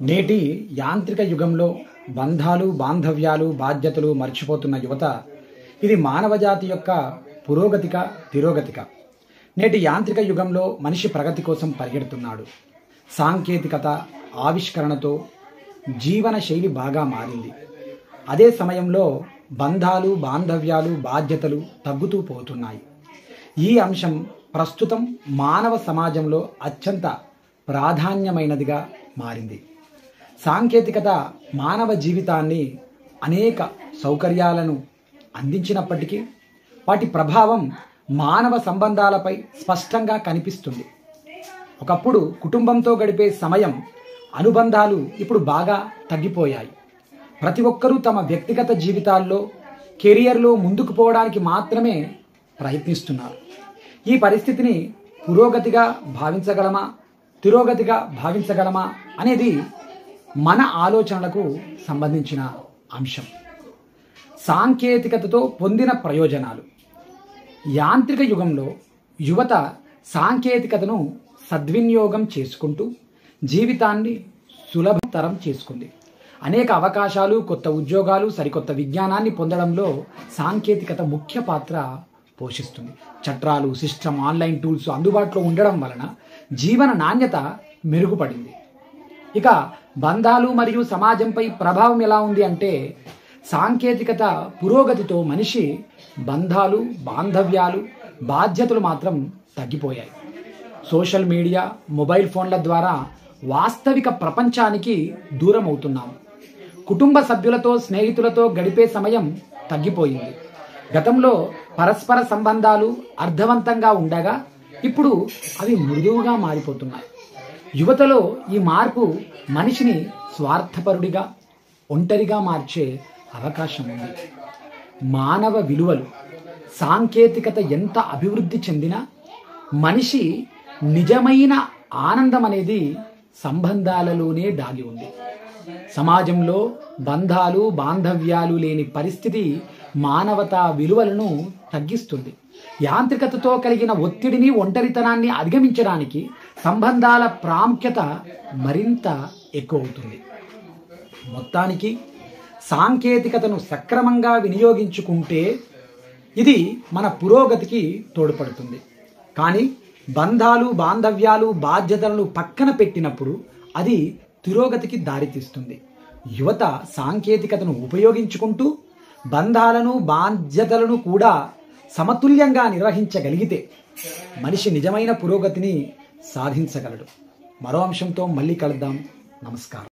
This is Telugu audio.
నేటి యాంత్రిక యుగంలో బంధాలు, బాంధవ్యాలు, బాధ్యతలు మర్చిపోతున్న యువత ఇది మానవజాతి యొక్క పురోగతిక, తిరోగతిక. నేటి యాంత్రిక యుగంలో మనిషి ప్రగతి కోసం పరిగెడుతున్నాడు. సాంకేతికత, ఆవిష్కరణతో జీవన శైలి బాగా మారింది. అదే సమయంలో బంధాలు, బాంధవ్యాలు, బాధ్యతలు తగ్గుతూ పోతున్నాయి. ఈ అంశం ప్రస్తుతం మానవ సమాజంలో అత్యంత ప్రాధాన్యమైనదిగా మారింది. సాంకేతికత మానవ జీవితాన్ని అనేక సౌకర్యాలను అందించినప్పటికీ వాటి ప్రభావం మానవ సంబంధాలపై స్పష్టంగా కనిపిస్తుంది. ఒకప్పుడు కుటుంబంతో గడిపే సమయం, అనుబంధాలు ఇప్పుడు బాగా తగ్గిపోయాయి. ప్రతి ఒక్కరూ తమ వ్యక్తిగత జీవితాల్లో, కెరియర్లో ముందుకు పోవడానికి మాత్రమే ప్రయత్నిస్తున్నారు. ఈ పరిస్థితిని పురోగతిగా భావించగలమా, తిరోగతిగా భావించగలమా అనేది మన ఆలోచనలకు సంబంధించిన అంశం. సాంకేతికతతో పొందిన ప్రయోజనాలు. యాంత్రిక యుగంలో యువత సాంకేతికతను సద్వినియోగం చేసుకుంటూ జీవితాన్ని సులభతరం చేసుకుంది. అనేక అవకాశాలు, కొత్త ఉద్యోగాలు, సరికొత్త విజ్ఞానాన్ని పొందడంలో సాంకేతికత ముఖ్య పాత్ర పోషిస్తుంది. చట్రాలు, సిస్టమ్, ఆన్లైన్ టూల్స్ అందుబాటులో ఉండడం వలన జీవన నాణ్యత మెరుగుపడింది. ఇక బంధాలు మరియు సమాజంపై ప్రభావం ఎలా ఉంది అంటే, సాంకేతికత పురోగతితో మనిషి బంధాలు, బాంధవ్యాలు, బాధ్యతలు మాత్రం తగ్గిపోయాయి. సోషల్ మీడియా, మొబైల్ ఫోన్ల ద్వారా వాస్తవిక ప్రపంచానికి దూరం అవుతున్నాము. కుటుంబ సభ్యులతో, స్నేహితులతో గడిపే సమయం తగ్గిపోయింది. గతంలో పరస్పర సంబంధాలు అర్థవంతంగా ఉండగా ఇప్పుడు అవి మృదువుగా మారిపోతున్నాయి. యువతలో ఈ మార్పు మనిషిని స్వార్థపరుడిగా, ఒంటరిగా మార్చే అవకాశం ఉంది. మానవ విలువలు. సాంకేతికత ఎంత అభివృద్ధి చెందినా మనిషి నిజమైన ఆనందం అనేది సంబంధాలలోనే దాగి ఉంది. సమాజంలో బంధాలు, బాంధవ్యాలు లేని పరిస్థితి మానవతా విలువలను తగ్గిస్తుంది. యాంత్రికతతో కలిగిన ఒత్తిడిని, ఒంటరితనాన్ని అధిగమించడానికి సంబంధాల ప్రాముఖ్యత మరింత ఎక్కువ అవుతుంది. మొత్తానికి సాంకేతికతను సక్రమంగా వినియోగించుకుంటే ఇది మన పురోగతికి తోడ్పడుతుంది. కానీ బంధాలు, బాంధవ్యాలు, బాధ్యతలను పక్కన పెట్టినప్పుడు అది తిరోగతికి దారితీస్తుంది. యువత సాంకేతికతను ఉపయోగించుకుంటూ బంధాలను, బాధ్యతలను కూడా సమతుల్యంగా నిర్వహించగలిగితే మనిషి నిజమైన పురోగతిని సాధించగలడు. మరో అంశంతో మళ్ళీ కలుద్దాం. నమస్కారం.